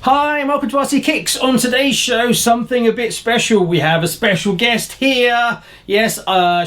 Hi and welcome to RCKicks. On today's show, something a bit special. We have a special guest here. Yes,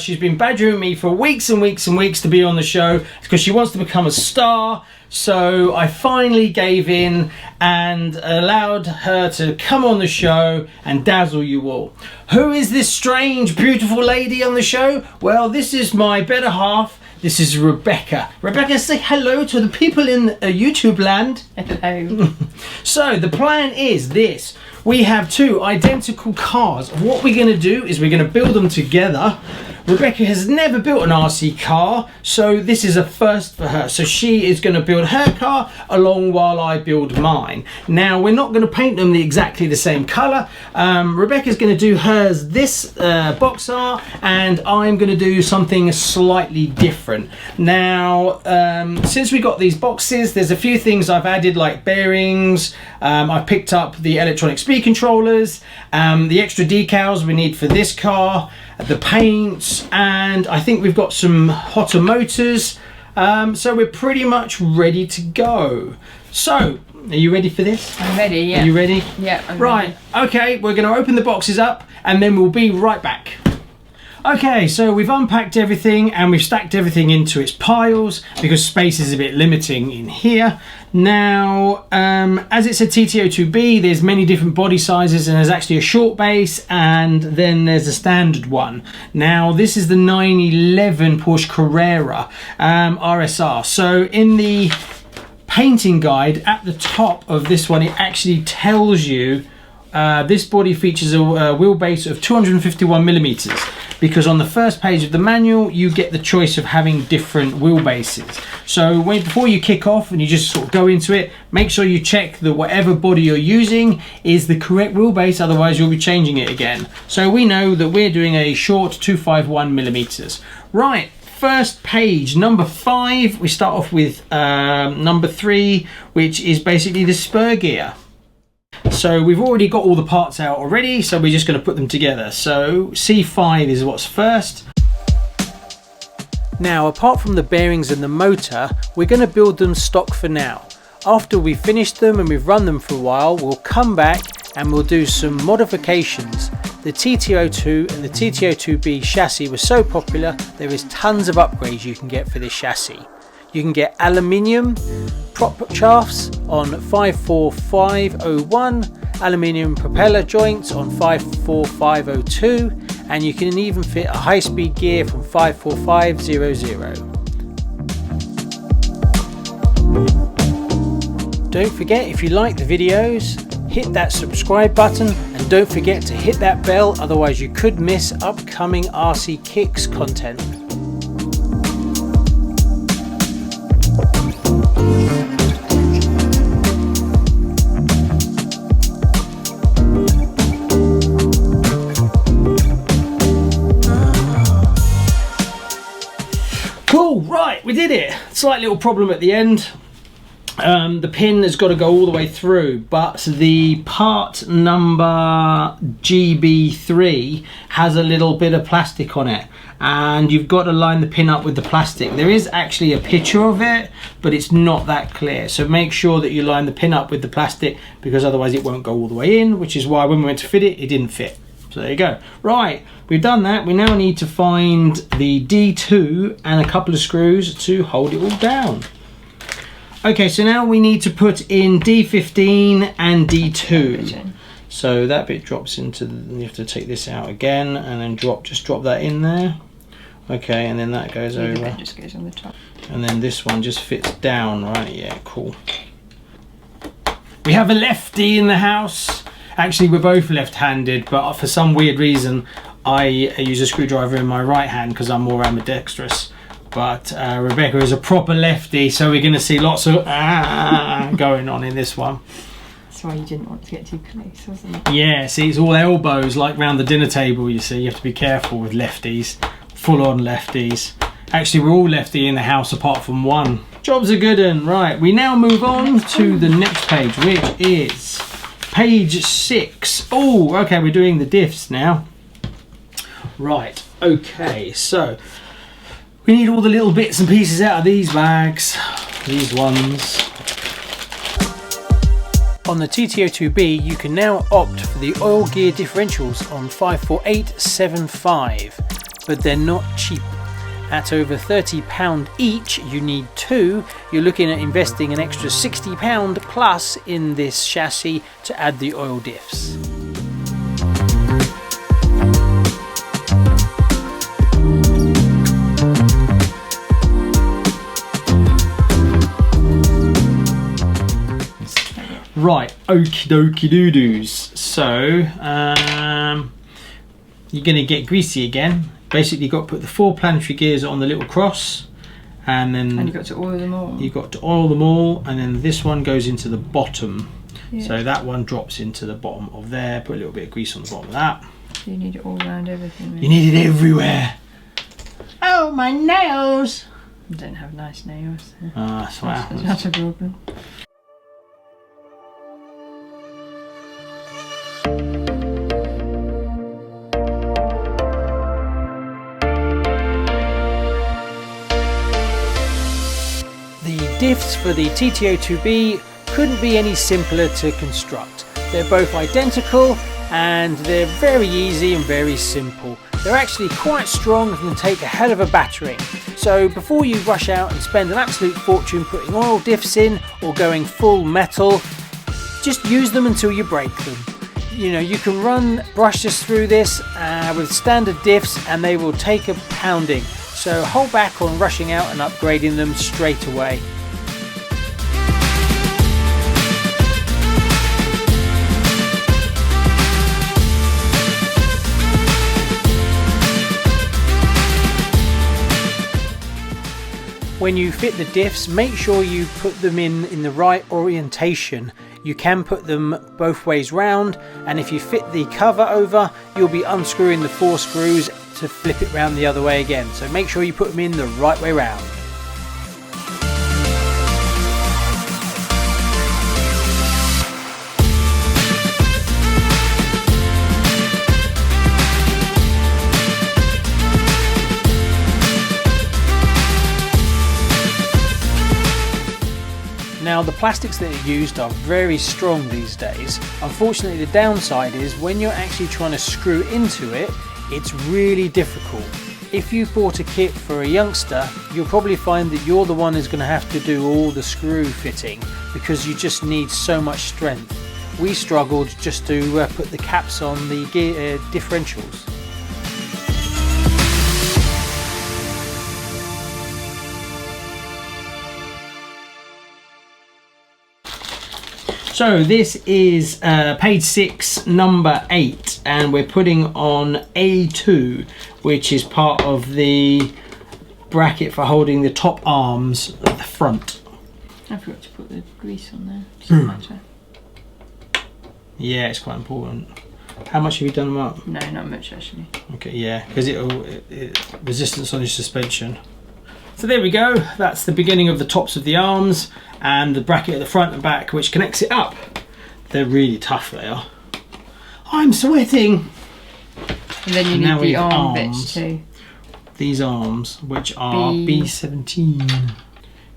she's been badgering me for weeks and weeks and weeks to be on the show because she wants to become a star. So I finally gave in and allowed her to come on the show and dazzle you all. Who is this strange, beautiful lady on the show? Well, this is my better half. This is Rebecca. Rebecca, say hello to the people in YouTube land. Hello. So the plan is this. We have two identical cars. What we're going to do is we're going to build them together. Rebecca has never built an RC car, so this is a first for her. So she is going to build her car along while I build mine. Now, we're not going to paint them exactly the same colour. Rebecca's going to do hers this box art, and I'm going to do something slightly different. Now, since we got these boxes, there's a few things I've added, like bearings. I've picked up the electronic speed controllers, the extra decals we need for this car, the paints, and I think we've got some hotter motors. So we're pretty much ready to go. So, are you ready for this? I'm ready, yeah. Are you ready? Yeah, I'm right, ready. Okay, we're going to open the boxes up and then we'll be right back. Okay, so we've unpacked everything and we've stacked everything into its piles because space is a bit limiting in here. Now, as it's a TT02B, there's many different body sizes, and there's actually a short base and then there's a standard one. Now, this is the 911 Porsche Carrera RSR. So in the painting guide at the top of this one, it actually tells you this body features a wheelbase of 251 millimeters, because on the first page of the manual you get the choice of having different wheelbases. So before you kick off and you just sort of go into it, make sure you check that whatever body you're using is the correct wheelbase, otherwise you'll be changing it again. So we know that we're doing a short 251 millimeters. Right, first page, number 5, we start off with number 3, which is basically the spur gear. So we've already got all the parts out already, so we're just going to put them together. So C5 is what's first. Now, apart from the bearings and the motor, we're going to build them stock for now. After we've finished them and we've run them for a while, we'll come back and we'll do some modifications. The TT02 and the TT02B chassis were so popular, there is tons of upgrades you can get for this chassis. You can get aluminium prop shafts on 54501, aluminium propeller joints on 54502, and you can even fit a high-speed gear from 54500. Don't forget, if you like the videos, hit that subscribe button, and don't forget to hit that bell, otherwise you could miss upcoming RCKicks content. Cool, right, we did it. Slight little problem at the end. The pin has got to go all the way through, but the part number GB3 has a little bit of plastic on it, and you've got to line the pin up with the plastic. There is actually a picture of it, but it's not that clear, so make sure that you line the pin up with the plastic, because otherwise it won't go all the way in, which is why when we went to fit it, it didn't fit. So there you go. Right, we've done that. We now need to find the D2 and a couple of screws to hold it all down. Okay, so now we need to put in D15 and D2. So that bit drops into you have to take this out again and then just drop that in there. Okay, and then that goes over. That just goes on the top. And then this one just fits down, right? Yeah, cool. We have a lefty in the house. Actually, we're both left-handed, but for some weird reason, I use a screwdriver in my right hand because I'm more ambidextrous. But Rebecca is a proper lefty, so we're going to see lots of going on in this one. That's why you didn't want to get too close, wasn't it? Yeah, see, it's all elbows, like round the dinner table, you see. You have to be careful with lefties, full-on lefties. Actually, we're all lefty in the house apart from one. Job's a good one. Right, we now move on to the next page, which is page 6. Oh, okay, we're doing the diffs now. Right, okay, so we need all the little bits and pieces out of these bags, these ones. On the TT02B, you can now opt for the oil gear differentials on 54875, but they're not cheap. At over £30 each, you need 2. You're looking at investing an extra £60 plus in this chassis to add the oil diffs. Right, okie dokie doo-doos. So, you're going to get greasy again. Basically, you've got to put the 4 planetary gears on the little cross, and then you've got to oil them all. You've got to oil them all, and then this one goes into the bottom. Yeah. So that one drops into the bottom of there. Put a little bit of grease on the bottom of that. So you need it all around everything. Really. You need it everywhere. Oh, my nails! I don't have nice nails. So That's what happens. That's a problem. Diffs for the TT02B couldn't be any simpler to construct. They're both identical and they're very easy and very simple. They're actually quite strong and can take a hell of a battering. So before you rush out and spend an absolute fortune putting oil diffs in or going full metal, just use them until you break them. You know, you can run brushes through this with standard diffs and they will take a pounding. So hold back on rushing out and upgrading them straight away. When you fit the diffs, make sure you put them in the right orientation. You can put them both ways round, and if you fit the cover over, you'll be unscrewing the 4 screws to flip it round the other way again. So make sure you put them in the right way round. Now the plastics that are used are very strong these days. Unfortunately, the downside is when you're actually trying to screw into it, it's really difficult. If you bought a kit for a youngster, you'll probably find that you're the one who's going to have to do all the screw fitting because you just need so much strength. We struggled just to put the caps on the gear differentials. So this is page 6, number 8, and we're putting on A2, which is part of the bracket for holding the top arms at the front. I forgot to put the grease on there. Doesn't matter. Yeah, it's quite important. How much have you done them up? No, not much actually. Okay, yeah, because it'll resistance on your suspension. So there we go, that's the beginning of the tops of the arms and the bracket at the front and back which connects it up. They're really tough, they are. I'm sweating! And then you need the arm bits too. These arms, which are B17. Do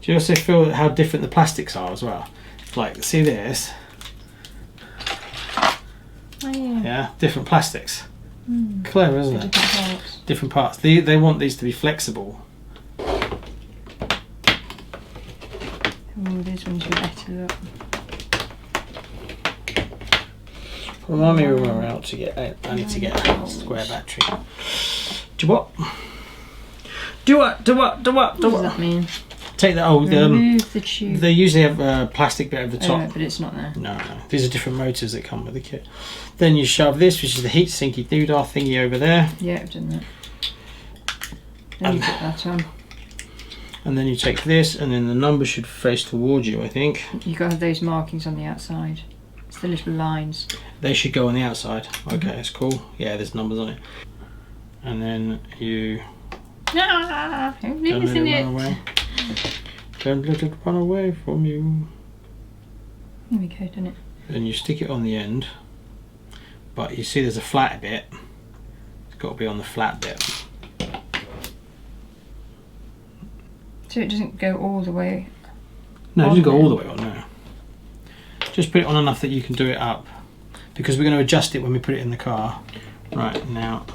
you also feel how different the plastics are as well? Like, see this? Oh yeah. Yeah, different plastics. Clever, isn't it? Different parts. Different parts. They want these to be flexible. Oh, these ones are better. Look. Remind me when we're out to get. I need to get a square battery. Do what? Do what? Do what? Do what? Do What what? does that mean? Take that old. Remove the tube. They usually have a plastic bit over the top. Oh, but it's not there. No, no. These are different motors that come with the kit. Then you shove this, which is the heat sinky doodah thingy over there. Yeah, I've done that. Then you put that on. And then you take this, and then the number should face towards you, I think. You've got to have those markings on the outside. It's the little lines. They should go on the outside. Okay, that's cool. Yeah, there's numbers on it. And then you Ah, don't don't let listen it it. run away. Don't let it run away from you. There we go, done it. Then you stick it on the end. But you see there's a flat bit. It's got to be on the flat bit. So it doesn't go all the way. No, it on doesn't go there. all the way on, no. Just put it on enough that you can do it up, because we're going to adjust it when we put it in the car. Right, now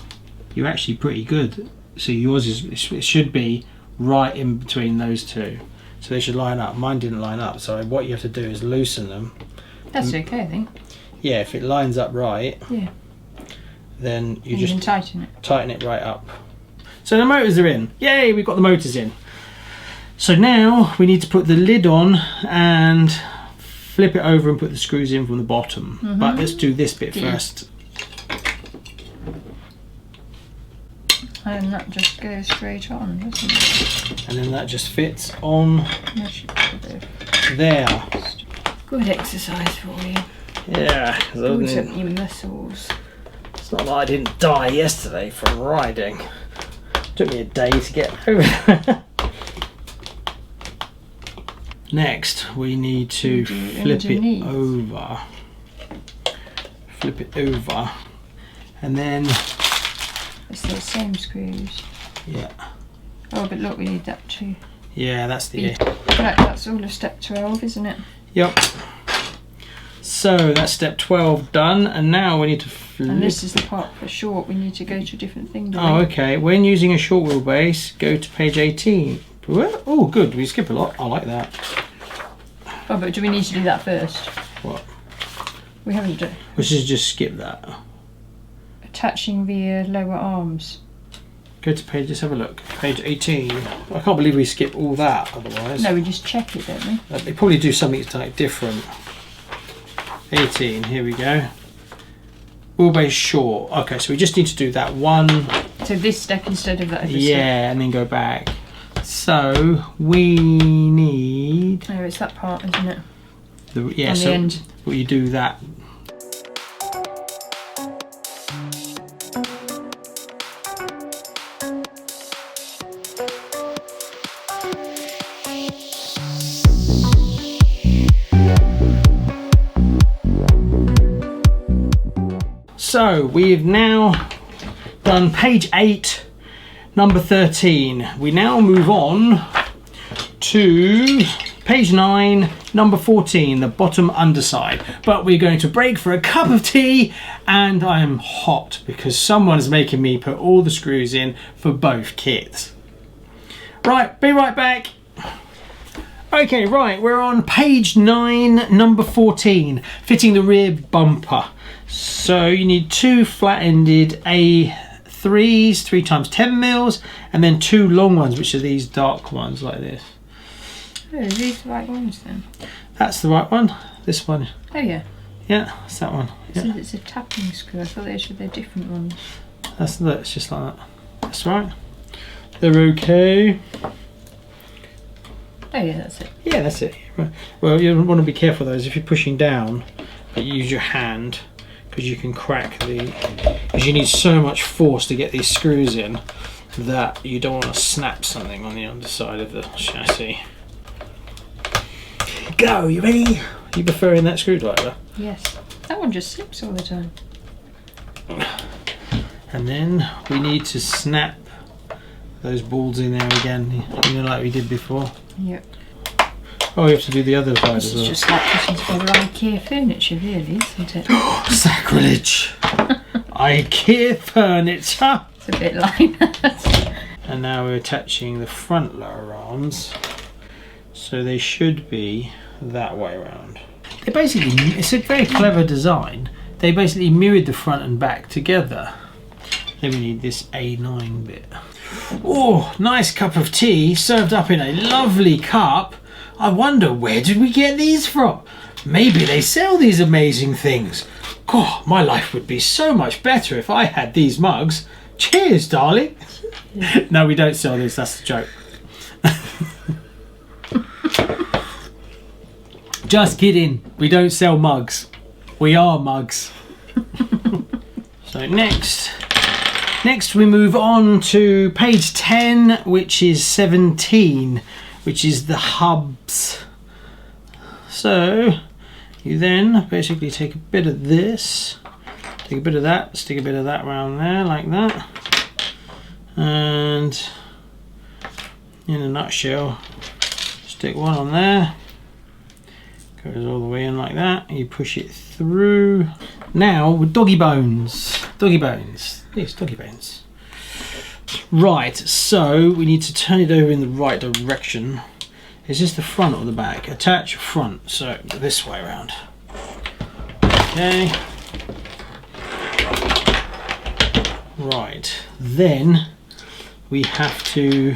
you're actually pretty good. See, yours is, it should be right in between those two, so they should line up. Mine didn't line up, so what you have to do is loosen them. That's okay, I think. Yeah, if it lines up right, yeah, then you can just tighten it right up. So the motors are in. Yay, we've got the motors in. So now we need to put the lid on and flip it over and put the screws in from the bottom. But let's do this bit first. And that just goes straight on, doesn't it? And then that just fits on there. Good exercise for you. Yeah, Builds up your muscles. It's not like I didn't die yesterday from riding. Took me a day to get over there. Next, we need to flip it over. Flip it over. And then... It's the same screws. Yeah. Oh, but look, we need that too. Yeah, that's the... Right, that's all of step 12, isn't it? Yep. So that's step 12 done, and now we need to flip. And this is the part for short. We need to go to a different thing. Oh, okay. When using a short wheelbase, go to page 18. Oh, good. We skip a lot. I like that. Oh, but do we need to do that first? What? We haven't done. We should just skip that. Attaching via lower arms. Go to page, let's have a look. Page 18. I can't believe we skip all that otherwise. No, we just check it, don't we? They probably do something like different. 18, here we go. Wheelbase short. Okay, so we just need to do that one. So this step instead of that other step. And then go back. So we need... Oh, it's that part, isn't it? Yeah, on so the end. You do that. So we've now done page 8, number 13. We now move on to page 9, number 14, the bottom underside. But we're going to break for a cup of tea, and I am hot because someone is making me put all the screws in for both kits. Right, be right back. Okay, right, we're on page 9, number 14, fitting the rear bumper. So you need 2 flat-ended A3s, 3x10mm, and then 2 long ones, which are these dark ones like this. Oh, are these the right ones then? That's the right one. This one. Oh yeah. Yeah, that's that one. Yeah. So it's a tapping screw. I thought they're different ones. It's just like that. That's right. They're okay. Oh yeah, that's it. Yeah, that's it. Well, you want to be careful those if you're pushing down, but use your hand, because you can crack because you need so much force to get these screws in that you don't want to snap something on the underside of the chassis. Go, you ready? You preferring that screwdriver? Yes. That one just slips all the time. And then we need to snap those balls in there again, you know, like we did before. Yep. Oh, you have to do the other side as well. It's just like putting together IKEA furniture, really, isn't it? Sacrilege! IKEA furniture! It's a bit like that. And now we're attaching the front lower arms, so they should be that way around. They basically, it's a very clever design. They basically mirrored the front and back together. Then we need this A9 bit. Oh, nice cup of tea served up in a lovely cup. I wonder, where did we get these from? Maybe they sell these amazing things. God, my life would be so much better if I had these mugs. Cheers, darling. No, we don't sell these, that's the joke. Just kidding, we don't sell mugs. We are mugs. So next we move on to page 10, which is 17, which is the hubs. So you then basically take a bit of this, take a bit of that, stick a bit of that around there like that, and in a nutshell, stick one on there, Goes all the way in like that. You push it through. Now with doggy bones. Doggy bones. Yes, doggy bones. Right, so we need to turn it over in the right direction. Is this the front or the back? Attach front, so this way around. Okay. Right, then we have to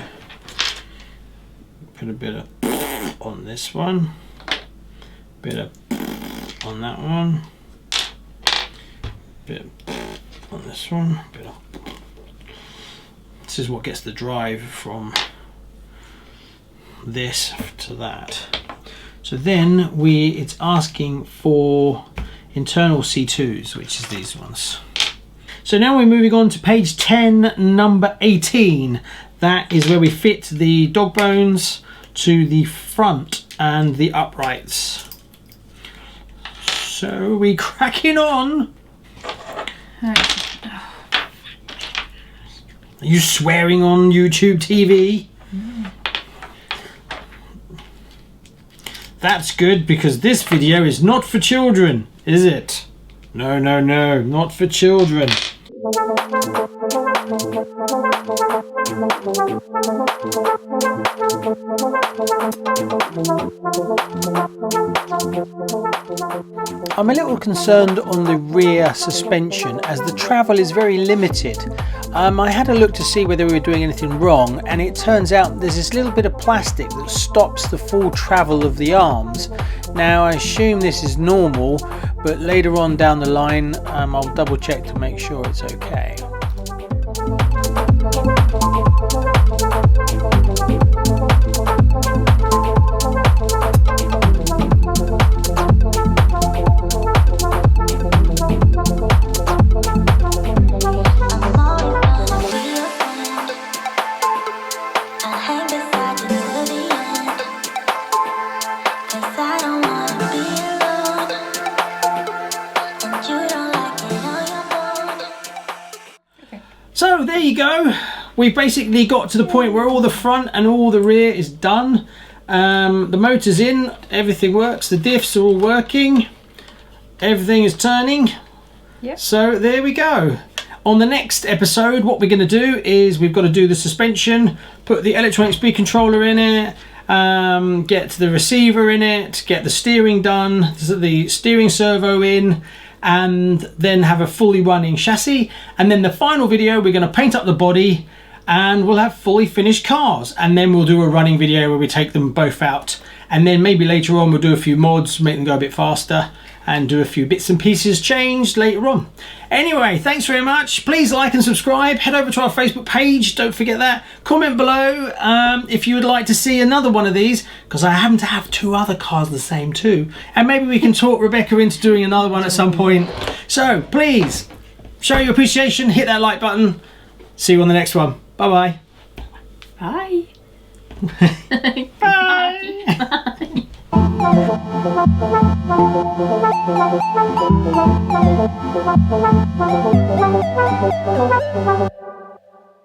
put a bit of on this one, bit of on that one, bit on this one, bit of. This is what gets the drive from this to that. So then it's asking for internal C2s, which is these ones. So now we're moving on to page 10, number 18. That is where we fit the dog bones to the front and the uprights. So we cracking on. Are you swearing on YouTube TV? That's good, because this video is not for children, is it? No, no, no, not for children. I'm a little concerned on the rear suspension as the travel is very limited. I had a look to see whether we were doing anything wrong, and it turns out there's this little bit of plastic that stops the full travel of the arms. Now I assume this is normal, but later on down the line I'll double check to make sure it's okay. So there you go. We've basically got to the point where all the front and all the rear is done. The motor's in, everything works, the diffs are all working, everything is turning. Yep. So there we go. On the next episode, what we're going to do is we've got to do the suspension, put the electronic speed controller in it, get the receiver in it, get the steering done, the steering servo in, and then have a fully running chassis. And then the final video, we're going to paint up the body and we'll have fully finished cars, and then we'll do a running video where we take them both out, and then maybe later on we'll do a few mods, make them go a bit faster, and do a few bits and pieces changed later on. Anyway, thanks very much. Please like and subscribe. Head over to our Facebook page, don't forget that. Comment below if you would like to see another one of these, because I happen to have 2 other cars the same too, and maybe we can talk Rebecca into doing another one at some point. So please show your appreciation, hit that like button. See you on the next one. Bye bye. Bye. Bye. Bye.